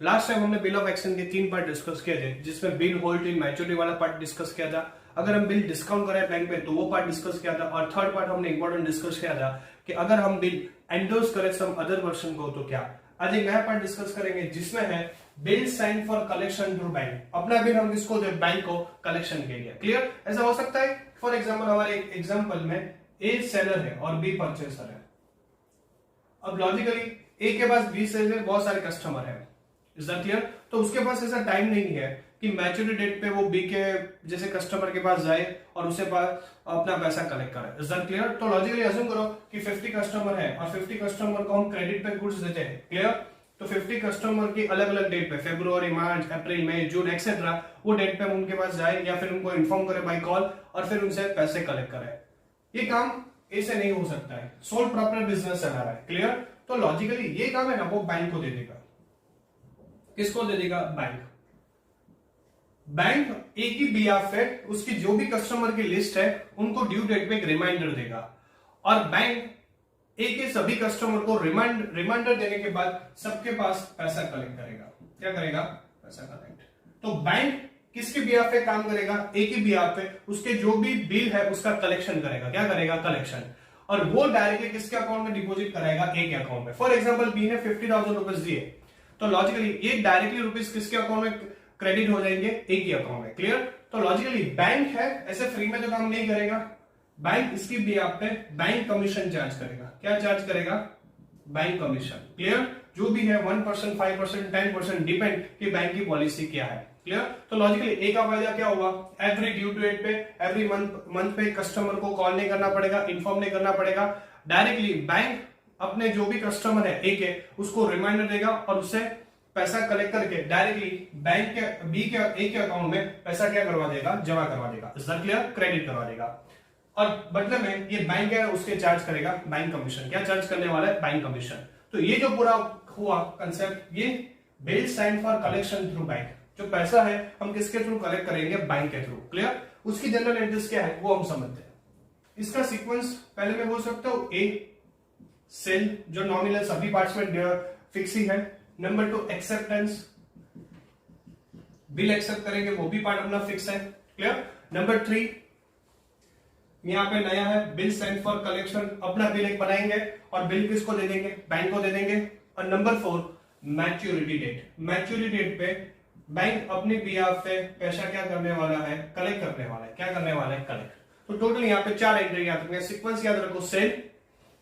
Last time हमने bill of exchange के 3 part discuss किए थे, जिसमें बिल होल्ड टिल मैच्योरिटी वाला पार्ट डिस्कस किया था। अगर हम बिल डिस्काउंट करें बैंक में तो वो पार्ट डिस्कस किया था। और थर्ड पार्ट हमने इंपॉर्टेंट डिस्कस किया था कि अगर हम बिल एंडोर्स करें सम अदर पर्सन को तो क्या। आज एक नया पार्ट डिस्कस करेंगे जिसमें है bill sign for collection through bank. अपना बिल हम किसको दे, बैंक को कलेक्शन के लिए। क्लियर? ऐसा हो सकता है फॉर एग्जाम्पल हमारे एग्जाम्पल में ए सेलर है और बी परचेसर है। अब लॉजिकली ए के पास बी से बहुत सारे कस्टमर है, इज दैट क्लियर? तो उसके पास ऐसा टाइम नहीं है कि मैच्योरिटी डेट पे वो बी के जैसे कस्टमर के पास जाए और उसे पास अपना पैसा कलेक्ट करे। Is that clear? तो लॉजिकली अज्यूम करो कि 50 कस्टमर है और 50 कस्टमर को हम क्रेडिट पे गुड्स देते हैं। क्लियर? तो 50 कस्टमर की अलग अलग डेट पे फरवरी, मार्च, अप्रैल, मई, जून एक्सेट्रा वो डेट पे हम उनके पास जाए या फिर उनको इन्फॉर्म करे बाय कॉल और फिर उनसे पैसे कलेक्ट करे। ये काम ऐसे नहीं हो सकता है, सोल प्रॉपर बिजनेस चला रहा है। क्लियर? तो लॉजिकली ये काम है ना वो बैंक को दे देगा। किसको दे देगा? बैंक। बैंक एक ही बिहाफ पे उसकी जो भी कस्टमर की लिस्ट है उनको ड्यू डेट पे एक रिमाइंडर देगा और बैंक एक के सभी कस्टमर को रिमाइंडर देने के बाद सबके पास पैसा कलेक्ट करेगा। क्या करेगा? पैसा कलेक्ट। तो बैंक किसके बिहाफ पे काम करेगा? एक ही बिहाफ पे उसके जो भी बिल है उसका कलेक्शन करेगा। क्या करेगा? कलेक्शन। और वो डायरेक्टली किसके अकाउंट में डिपॉजिट कराएगा? ए के अकाउंट में। फॉर एग्जांपल बी ने 50,000 रुपीज दिए तो लॉजिकली ये डायरेक्टली रुपीज किसके अकाउंट में क्रेडिट हो जाएंगे? ए के अकाउंट में। क्लियर? तो लॉजिकली बैंक है ऐसे फ्री में तो काम नहीं करेगा। बैंक इसकी बिहाफ पे बैंक कमीशन चार्ज करेगा। क्या चार्ज करेगा? Bank commission. क्लियर? जो भी है 1%, 5%, 10% डिपेंड कि बैंक की पॉलिसी क्या है। क्लियर? तो लॉजिकली ए का फायदा क्या हुआ? एवरी ड्यू डेट पे एवरी मंथ पे कस्टमर को कॉल नहीं करना पड़ेगा, इन्फॉर्म नहीं करना पड़ेगा। डायरेक्टली बैंक अपने जो भी कस्टमर है ए के उसको रिमाइंडर देगा और उससे पैसा कलेक्ट करके डायरेक्टली बैंक के बी के ए के अकाउंट में पैसा क्या करवा देगा? जमा करवा देगा। Is that clear? क्रेडिट करवा देगा। और बदले में ये बैंक है उसके चार्ज करेगा बैंक कमीशन। क्या चार्ज करने वाला है? Bank commission. तो ये जो पूरा हुआ कंसेप्ट, ये bill sign for collection through bank. जो पैसा है हम किसके थ्रू कलेक्ट करेंगे? बैंक के थ्रू। क्लियर? उसकी जनरल एंट्रीज क्या है वो हम समझते हैं। इसका सीक्वेंस पहले मैं बोल सकता हूं ए सेल जो नॉमिनल सभी पार्ट्स में फिक्स ही है। नंबर 2 एक्सेप्टेंस, बिल एक्सेप्ट करेंगे वो भी पार्ट अपना फिक्स है। क्लियर? नंबर 3 यहां पे नया है बिल साइन फॉर कलेक्शन। अपना बिल एक बनाएंगे और बिल किसको दे देंगे? बैंक को दे देंगे। और number 4 maturity date. Maturity date पे बैंक अपने बिहाफ पे पैसा क्या करने वाला है? कलेक्ट करने वाला है। क्या करने वाला है? कलेक्ट। तो टोटल यहाँ पे 4 एंट्री याद रखना। सीक्वेंस याद रखो, सेल,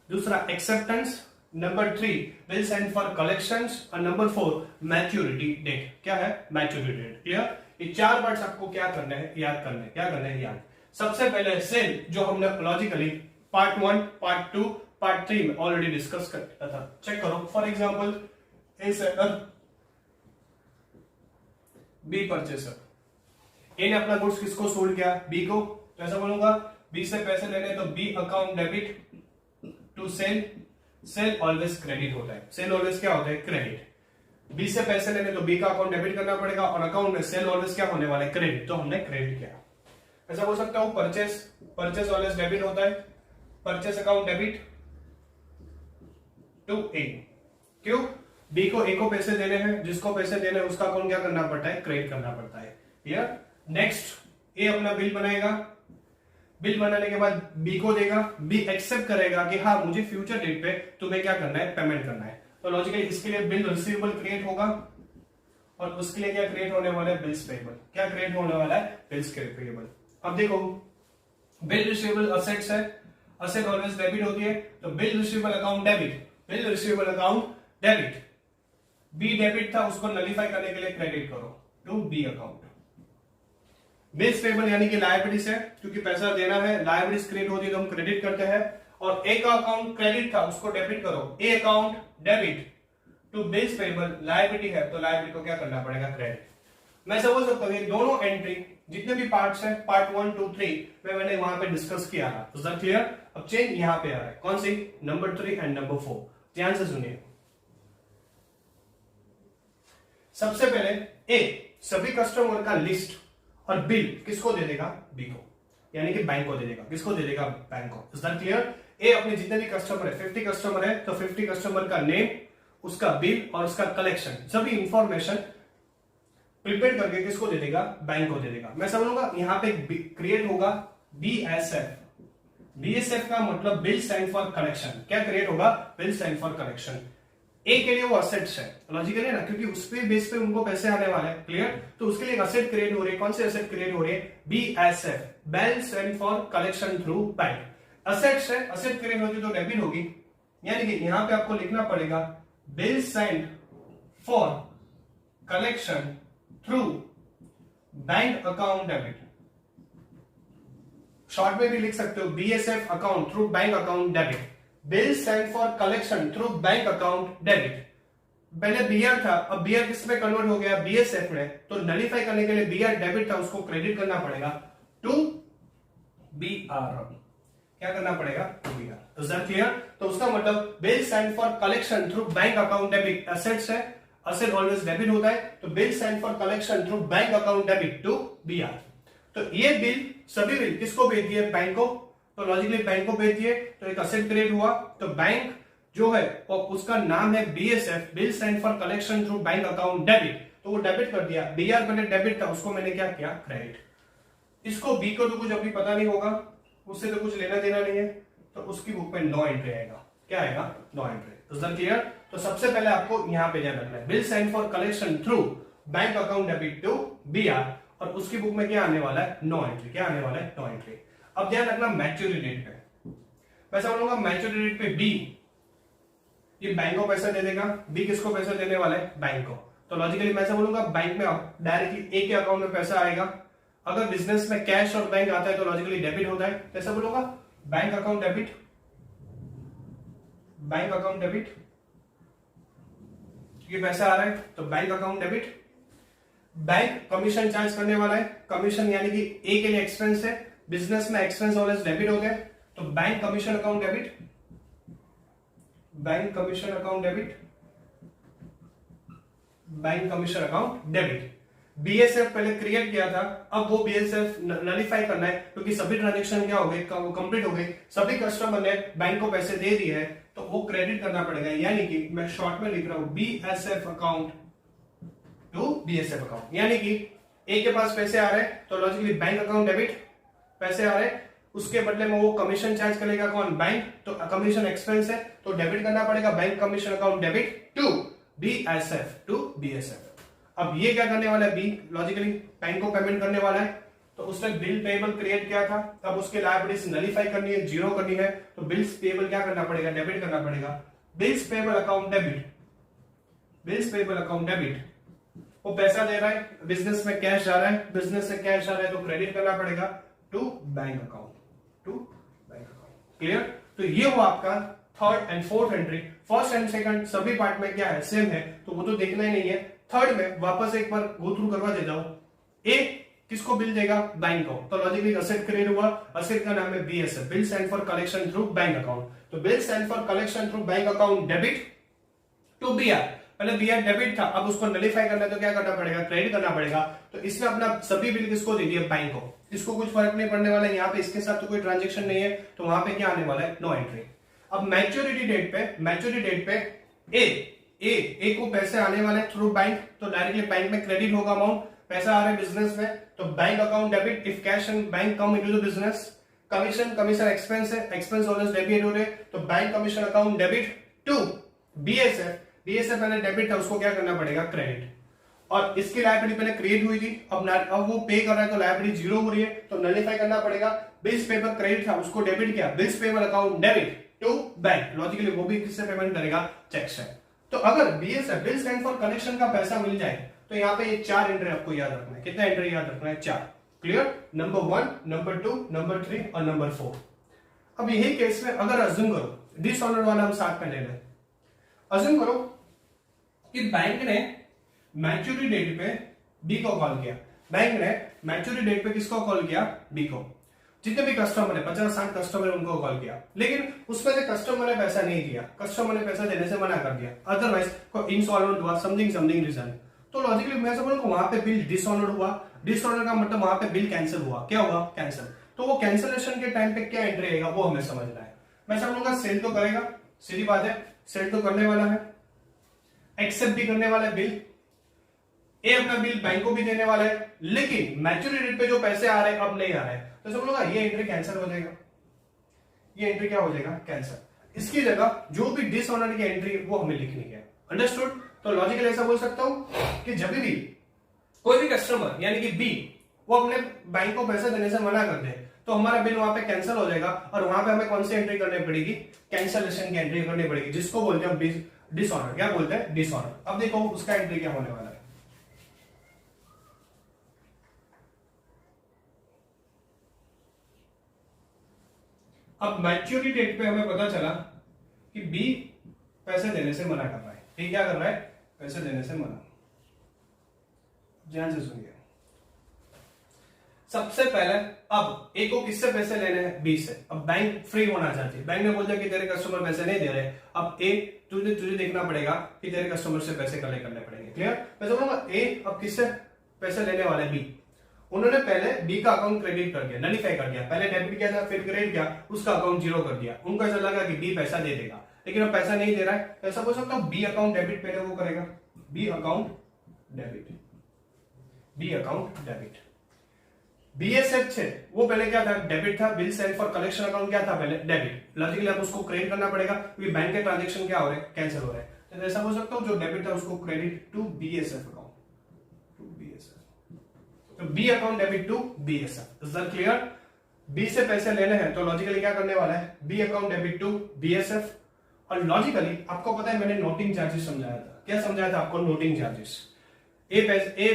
दूसरा acceptance, number 3 bill sign for collections और नंबर 4 मैच्योरिटी डेट। क्या है? Maturity date. क्लियर? ये 4 पार्ट्स आपको क्या करना है? याद करना है। क्या करना है? याद। सबसे पहले सेल जो हमने लॉजिकली पार्ट 1, पार्ट 2, पार्ट 3 में ऑलरेडी डिस्कस कर लिया था। चेक करो। For example A seller, B purchaser. A ने अपना गुड्स किसको सोल्ड किया? बी को। तो ऐसा बोलूंगा बी से पैसे लेने तो B account debit to sale. Sale always credit होता है। सेल ऑलवेज क्या होता है? क्रेडिट। बी से पैसे लेने तो बी का अकाउंट डेबिट करना पड़ेगा और अकाउंट में सेल ऑलवेज क्या होने वाला है? क्रेडिट। तो हमने क्रेडिट किया। ऐसा बोल सकता हूं परचेस, परचेस ऑलवेज डेबिट होता है। परचेस अकाउंट डेबिट टू ए। क्यों? बी को ए को पैसे देने हैं, जिसको पैसे देने हैं उसका अकाउंट क्या करना पड़ता है? क्रेडिट करना पड़ता है। क्लियर? नेक्स्ट ए अपना बिल बनाएगा। बिल बनाने के बाद बी को देगा। बी एक्सेप्ट करेगा कि हाँ मुझे फ्यूचर डेट पे तुम्हें क्या करना है? पेमेंट करना है। तो लॉजिकली इसके लिए बिल रिसीवेबल क्रिएट होगा और उसके लिए क्या क्रिएट होने वाला है? Bills payable. क्या क्रिएट होने वाला है? Bills payable. अब देखो बिल रिसीवेबल असेट्स है, असेट ऑलवेज डेबिट होती है, तो bill receivable account debit, bill receivable account debit. B debit था उसको नलिफाई करने के लिए क्रेडिट करो to B account. Bills payable यानी कि लायबिलिटीज है, क्योंकि पैसा देना है, लायबिलिटीज क्रिएट होती है तो हम क्रेडिट करते हैं। और ए का अकाउंट क्रेडिट था उसको डेबिट करो, A account debit to bills payable. Liability है तो लायबिलिटी को क्या करना पड़ेगा? क्रेडिट। मैं समझ सकता हूं दोनों एंट्री जितने भी पार्ट्स हैं पार्ट 1, 2, 3 में मैंने वहां पे डिस्कस किया था। Is that clear? अब चेंज यहां पे आ रहा है। कौन सी? Number 3 and number 4। ध्यान से सुनिए। सबसे पहले ए सभी कस्टमर का लिस्ट और बिल किसको दे देगा? बी को, यानी कि बैंक को दे देगा। किसको दे देगा? बैंक को। Is that clear? ए अपने जितने भी कस्टमर है 50 कस्टमर है तो 50 कस्टमर का नेम, उसका बिल और उसका कलेक्शन सभी इंफॉर्मेशन प्रिपेयर करके किसको दे देगा, बैंक को दे देगा। मैं समझूंगा यहां पे क्रिएट होगा बीएसएफ। बीएसएफ का मतलब बिल स्टैंड फॉर कलेक्शन। क्या क्रिएट होगा, बिल स्टैंड फॉर कलेक्शन। ए के लिए वो असेट्स है, लॉजिकल है ना, क्योंकि उस पे बेस पे उनको पैसे आने वाले हैं, क्लियर। तो उसके लिए असेट क्रिएट हो रही है, कौन से असेट क्रिएट हो रही है, BSF, bill stand for collection through bank. Assets है, असेट क्रिएट होती तो डेबिट होगी, यानी कि यहां पे आपको लिखना पड़ेगा bill stand for collection through bank account debit. Short में भी लिख सकते हो BSF account through bank account debit. Bill stand for collection through bank account debit. पहले बीआर था, अब बीआर किस में कन्वर्ट हो गया, बीएसएफ में। तो नलिफाई करने के लिए बीआर डेबिट था, उसको क्रेडिट करना पड़ेगा टू बीआर। क्या करना पड़ेगा, to BR. Is that clear? तो उसका मतलब bill stand for collection through bank account debit. Assets है, असेट ऑलवेज डेबिट होता है, तो bill stand for collection through bank account debit to BR. तो ये बिल, सभी बिल किसको भेज दिए, बैंक को। तो लॉजिकली बैंक को भेज दिए, तो एक असेट क्रिएट हुआ। तो बैंक जो है और उसका नाम है BSF, bill stand for collection through bank account debit. तो वो डेबिट कर दिया, बीआर पहले डेबिट था, उसको मैंने क्या किया, क्रेडिट। इसको बी को तो कुछ अभी पता नहीं होगा, उससे तो कुछ लेना देना नहीं है, तो उसकी बुक में नो एंट्री आएगा। क्या आएगा, no entry. Is that clear? तो सबसे पहले आपको यहां पे ध्यान रखना है, bill stand for collection through bank account debit to BR, और उसकी बुक में क्या आने वाला है, नो एंट्री। क्या आने वाला है, नो एंट्री। अब ध्यान रखना मैच्योरिटी डेट पे, मैं समझूंगा मैच्योरिटी डेट पे बी, ये बैंक को पैसा दे देगा। बी किसको पैसा देने वाला है, बैंक को। तो लॉजिकली मैं बोलूंगा बैंक में डायरेक्टली ए के अकाउंट में पैसा आएगा। अगर बिजनेस में कैश और बैंक आता है तो लॉजिकली डेबिट होता है, कैसा बोलूंगा, bank account debit, bank account debit. ये पैसा आ रहा है तो bank account debit. Bank commission charge करने वाला है, कमीशन यानी कि ए के लिए एक्सपेंस है, बिजनेस में एक्सपेंस ऑलवेज डेबिट होते हैं, तो bank commission account debit, bank commission account debit, bank commission account debit. BSF पहले क्रिएट किया था, अब वो बीएसएफ नलिफाई करना है, क्योंकि सभी ट्रांजेक्शन क्या हो गए, कंप्लीट हो गई, सभी कस्टमर ने बैंक को पैसे दे दिए हैं, तो वो क्रेडिट करना पड़ेगा। यानी कि मैं शॉर्ट में लिख रहा हूं BSF account to BSF account, यानी कि ए के पास पैसे आ रहे हैं तो लॉजिकली बैंक अकाउंट डेबिट, पैसे आ रहे हैं, उसके बदले में वो कमीशन चार्ज करेगा कौन, बैंक। तो कमीशन एक्सपेंस है तो डेबिट करना पड़ेगा, bank commission account debit to BSF to BSF. अब ये क्या करने वाला है, बी लॉजिकली बैंक को पेमेंट करने वाला है, तो उसने बिल पेबल क्रिएट किया था, अब उसके लायबिलिटीज नलिफाई करनी है, जीरो करनी है, तो बिल्स पेबल क्या करना पड़ेगा, डेबिट करना पड़ेगा। Bills payable account debit, bills payable account debit, वो पैसा दे रहा है, बिजनेस में कैश जा रहा है, बिजनेस से कैश आ रहा है तो क्रेडिट करना पड़ेगा to bank account, to bank account. Clear? तो ये हुआ आपका third and fourth entry. First and second सभी पार्ट में क्या है, सेम है, तो वो तो देखना ही नहीं है। थर्ड में वापस एक बार गो थ्रू करवा देता हूं। ए किसको बिल देगा, बैंक को, तो लॉजिकली असेट क्रिएट हुआ, असेट का नाम है BSF, bill stand for collection through bank account. तो bill stand for collection through bank account debit to BR. पहले बीआर डेबिट था, अब उसको नलिफाई करना है तो क्या करना पड़ेगा, क्रेडिट करना पड़ेगा। तो इसने अपना सभी बिल किसको दे दिया, बैंक को। इसको कुछ फर्क नहीं पड़ने वाला है, यहाँ पे इसके साथ तो कोई ट्रांजेक्शन नहीं है, तो वहां पे क्या आने वाला है, नो एंट्री। अब मैच्योरिटी डेट पे, मैच्योरिटी डेट पे ए को पैसे आने वाले थ्रू बैंक, तो डायरेक्टली बैंक में क्रेडिट होगा अमाउंट, पैसा आ रहा है बिजनेस में, तो bank account debit if cash and bank come into the business. Commission expense है, एक्सपेंस ऑलवेज डेबिट हो रहे, तो bank commission account debit to BSF, BSF पहले डेबिट था, उसको क्या करना पड़ेगा, क्रेडिट। और इसकी लायबिलिटी पहले क्रिएट हुई थी, अब वो पे कर रहा है तो लायबिलिटी जीरो हो रही है, तो नलिफाई करना पड़ेगा। बिल्स पेबल क्रेडिट था, उसको डेबिट किया, bills payable account debit to bank, logically वो भी किससे पेमेंट करेगा, चेक से। तो अगर BSF bill stand for collection का पैसा मिल जाए तो यहाँ पे ये चार एंट्री आपको याद रखना है। कितना एंट्री याद रखना है, चार। क्लियर? नंबर 1, नंबर 2, नंबर 3 और नंबर 4। अब यही केस में अगर अज्यूम करो, डिसऑनर वाला हम साथ में ले लें, अज्यूम करो कि बैंक ने मैच्योरिटी डेट पे बी को कॉल किया, बैंक ने मैच्योरिटी डेट पे किसको कॉल किया, बी को। जितने भी कस्टमर है 50-60 कस्टमर उनको कॉल किया, लेकिन उसमें से कस्टमर ने पैसा नहीं दिया, कस्टमर ने पैसा देने से मना कर दिया, अदरवाइज कोई इंसॉल्वेंट हुआ, समथिंग रीजन, तो लॉजिकली मैं बोलूंगा वहां पे बिल डिसऑनर हुआ। डिसऑनर का मतलब वहां पे बिल कैंसिल हुआ, क्या हुआ, कैंसिल। तो वो कैंसिलेशन के टाइम पे क्या एंट्री आएगा वो हमें समझना है। मैं समझूंगा सेल तो करेगा, सीधी बात है, सेल तो करने वाला है, एक्सेप्ट भी करने वाला है बिल, ए अपना बिल बैंक को भी देने वाला है, लेकिन मैच्योरिटी डेट पे जो पैसे आ रहे हैं अब नहीं आ रहे हैं, तो सब लोग ये एंट्री कैंसिल हो जाएगा, ये एंट्री क्या हो जाएगा, कैंसिल। इसकी जगह जो भी डिसऑनर की एंट्री वो हमें लिखनी है। अंडरस्टूड? तो लॉजिकली ऐसा बोल सकता हूं कि जब भी कोई भी कस्टमर यानी कि बी वो अपने बैंक को पैसे देने से मना कर दे तो हमारा बिल वहां पे कैंसिल हो जाएगा, और वहां पे हमें कौन सी एंट्री करनी पड़ेगी, कैंसिलेशन की एंट्री करनी पड़ेगी, जिसको बोलते हैं डिसऑनर। क्या बोलते हैं, डिसऑनर। अब देखो उसका एंट्री क्या होने वाला है। अब मैच्योरिटी डेट पे हमें पता चला कि बी पैसे देने से मना कर रहा है, ठीक, क्या कर रहा है, पैसे देने से मना। ध्यान से सुनिए, सबसे पहले अब ए को किससे पैसे लेने हैं, बी से। अब बैंक फ्री होना चाहती है, बैंक ने बोल दिया कि तेरे कस्टमर पैसे नहीं दे रहे, अब ए तुझे देखना पड़ेगा कि तेरे कस्टमर से पैसे कलेक्ट करने पड़ेंगे। क्लियर? मैं बोलूंगा ए अब किससे पैसे लेने वाले, बी। उन्होंने पहले बी का अकाउंट क्रेडिट कर दिया, नलीफाई कर दिया, पहले डेबिट किया था फिर क्रेडिट किया, उसका अकाउंट जीरो कर दिया। उनको ऐसा लगा कि बी पैसा दे देगा, लेकिन अब पैसा नहीं दे रहा है, ऐसा बोल सकता हूं बी अकाउंट डेबिट पहले वो करेगा, B account debit, B account debit. BSF से वो पहले क्या था, डेबिट था, bill send for collection account क्या था पहले, डेबिट। लॉजिकली अब उसको क्रेडिट करना पड़ेगा क्योंकि बैंक के ट्रांजैक्शन क्या हो रहे हैं, कैंसिल हो रहे हैं, तो ऐसा बोल सकता हूं जो डेबिट था उसको credit to BSF account, to BSF. तो B account debit to BSF. Is that clear? B से पैसे लेने हैं तो लॉजिकली क्या करने वाला है, B account debit to BSF. और लॉजिकली आपको पता है मैंने नोटिंग चार्जेस समझाया था, क्या समझाया था आपको, नोटिंग चार्जेस। ए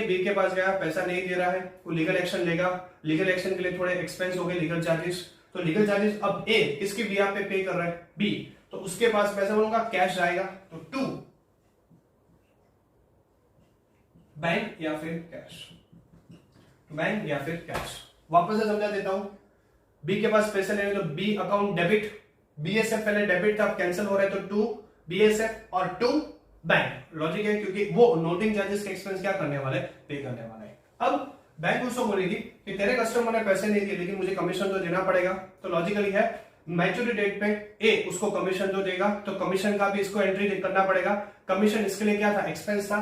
बी के पास गया, पैसा नहीं दे रहा है, वो लीगल एक्शन लेगा, लीगल एक्शन के लिए थोड़े एक्सपेंस हो गए, लीगल चार्जेस। तो लीगल चार्जेस अब ए किसकी बिहाफ पे पे कर रहा है, बी, तो उसके पास पैसा बोलूंगा कैश जाएगा, तो टू बैंक या फिर कैश, बैंक या फिर कैश। वापस से समझा देता हूं, बी के पास पैसे लेने तो बी अकाउंट डेबिट, बीएसएफ पहले डेबिट था, अब कैंसिल हो रहा है, तो टू बीएसएफ और टू बैंक। लॉजिक है क्योंकि वो नोटिंग चार्जेस के एक्सपेंस क्या करने वाले, पे करने वाले हैं। अब बैंक उसको बोलेगी कि तेरे कस्टमर ने पैसे नहीं दिए लेकिन मुझे कमीशन तो देना पड़ेगा, तो लॉजिकली है मैच्योरिटी डेट पे ए उसको कमीशन तो देगा, तो कमीशन का भी इसको एंट्री करना पड़ेगा। कमीशन इसके लिए क्या था, एक्सपेंस था,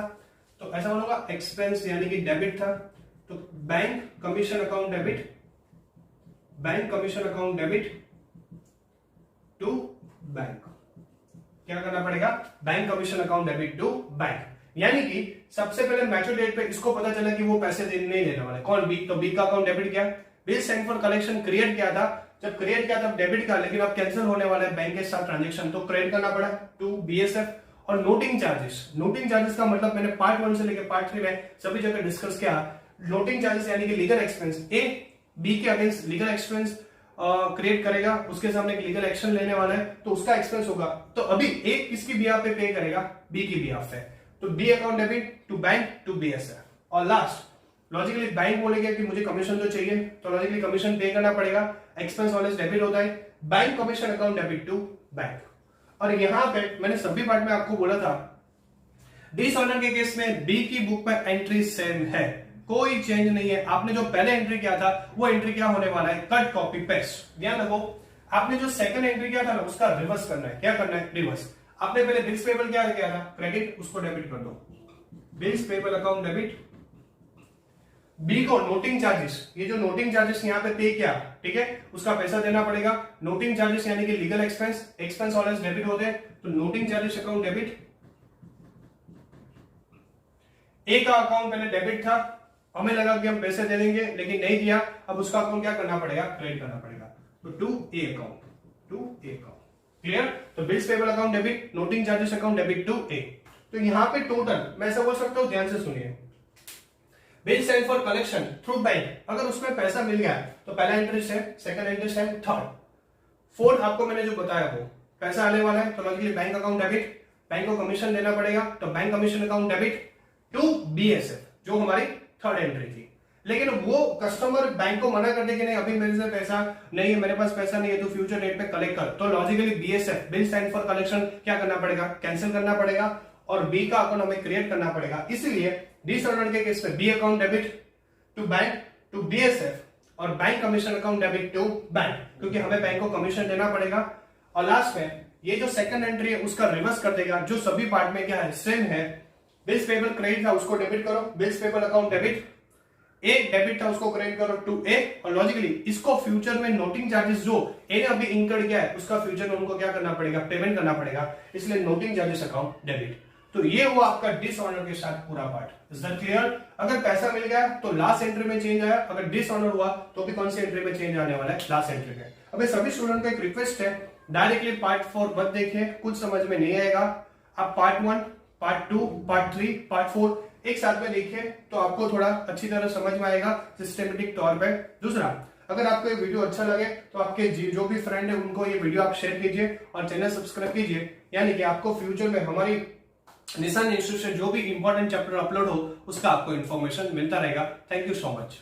तो ऐसा बोलूंगा एक्सपेंस यानी कि डेबिट था, तो bank commission account debit, bank commission account debit to bank. क्या करना पड़ेगा, bank commission account debit to bank. यानी कि सबसे पहले मैच्योरिटी डेट पे इसको पता चला कि वो पैसे नहीं देने वाले, कौन, बी, तो बी का अकाउंट डेबिट किया, bill send for collection create किया था, जब क्रिएट किया तब डेबिट का, लेकिन अब कैंसिल होने वाला है बैंक के साथ ट्रांजैक्शन, तो क्रेडिट करना पड़ा टू बीएसएफ। और नोटिंग चार्जेस, नोटिंग चार्जेस का मतलब मैंने पार्ट 1 से लेकर पार्ट 3 में सभी जगह डिस्कस किया। नोटिंग चार्जेस यानी कि लीगल एक्सपेंस, ए बी के अगेंस्ट लीगल एक्सपेंस क्रिएट करेगा, उसके सामने एक लीगल एक्शन लेने वाला है, तो उसका एक्सपेंस होगा। तो अभी ए किसकी बिहाफ पे पे करेगा, बी की बिहाफ पे, तो B account debit to bank to BSF. और लास्ट लॉजिकली बैंक बोलेगा कि मुझे कमीशन तो चाहिए, तो लॉजिकली कमीशन पे करना पड़ेगा, एक्सपेंस ऑलवेज डेबिट होता है, bank commission account debit to bank. और यहां पे मैंने सभी पार्ट में आपको बोला था डिसऑनर के केस में बी की बुक में एंट्री सेम है, कोई चेंज नहीं है। आपने जो पहले एंट्री किया था वो एंट्री क्या होने वाला है, कट कॉपी पेस्ट। ध्यान रखो, आपने जो सेकंड एंट्री किया था ना उसका रिवर्स करना है। क्या करना है, रिवर्स। आपने पहले बिल्स पेबल क्या किया था, क्रेडिट, उसको डेबिट कर दो, bills payable account debit. B को नोटिंग चार्जेस, ये जो नोटिंग चार्जेस यहां पे पे किया, ठीक है, उसका पैसा देना पड़ेगा। नोटिंग चार्जेस यानी कि legal expense, expense always debit होते हैं, तो नोटिंग चार्जेस अकाउंट डेबिट। ए का अकाउंट पहले डेबिट था, हमें लगा कि हम पैसे दे देंगे लेकिन नहीं दिया, अब उसका अकाउंट क्या करना पड़ेगा, क्रेडिट करना पड़ेगा, तो to A account, to A account. Clear? तो bills payable account debit, noting charges account debit to A. तो यहां पे टोटल मैं ऐसा बोल सकता हूं, ध्यान से सुनिए, bill send for collection through bank, अगर उसमें पैसा मिल गया तो पहला इंटरेस्ट है, सेकंड इंटरेस्ट है, थर्ड, फोर्थ आपको मैंने जो बताया वो पैसा आने वाला है, तो logically bank account debit, bank को कमीशन देना पड़ेगा, तो bank commission account debit to BSF, जो हमारी थर्ड एंट्री थी। लेकिन वो कस्टमर बैंक को मना कर दे कि नहीं अभी मेरे से पैसा नहीं है, मेरे पास पैसा नहीं है, तो फ्यूचर डेट पे कलेक्ट कर, तो logically BSF, bill send for collection, क्या करना पड़ेगा, कैंसिल करना पड़ेगा, और बी का अकाउंट हमें क्रिएट करना पड़ेगा। इसलिए डिसऑर्डर के केस में B account debit to bank to BSF, और bank commission account debit to bank, क्योंकि हमें बैंक को कमीशन देना पड़ेगा। और लास्ट में ये जो सेकंड एंट्री है उसका रिवर्स कर देगा, जो सभी पार्ट में क्या है सेम है। बिल्स पेबल क्रेडिट था उसको डेबिट करो, बिल्स पेबल अकाउंट डेबिट, ए डेबिट था उसको क्रेडिट करो टू ए, और लॉजिकली इसको फ्यूचर में नोटिंग चार्जेस जो ए ने अभी इंकर्ड किया है उसका फ्यूचर में उनको क्या करना पड़ेगा, पेमेंट करना पड़ेगा, इसलिए नोटिंग चार्जेस अकाउंट डेबिट। तो ये हुआ आपका डिसऑनर के साथ पूरा पार्ट। Is that clear? अगर पैसा मिल गया तो लास्ट एंट्री में चेंज आया, अगर डिसऑनर हुआ तो भी कौन सी एंट्री में चेंज आने वाला है, लास्ट एंट्री में। अब सभी स्टूडेंट को एक रिक्वेस्ट है, डायरेक्टली पार्ट 4 मत देखिए, कुछ समझ में नहीं आएगा। आप पार्ट 1, पार्ट 2, पार्ट 3, पार्ट 4 एक साथ में देखिए तो आपको थोड़ा अच्छी तरह समझ में आएगा सिस्टमेटिक तौर पे। दूसरा, अगर आपको ये वीडियो अच्छा लगे तो आपके जो भी फ्रेंड है उनको ये वीडियो आप शेयर कीजिए और चैनल सब्सक्राइब कीजिए, यानी कि आपको फ्यूचर में हमारी निशान इंस्टीट्यूट से जो भी इंपॉर्टेंट चैप्टर अपलोड हो उसका आपको इन्फॉर्मेशन मिलता रहेगा। Thank you so much.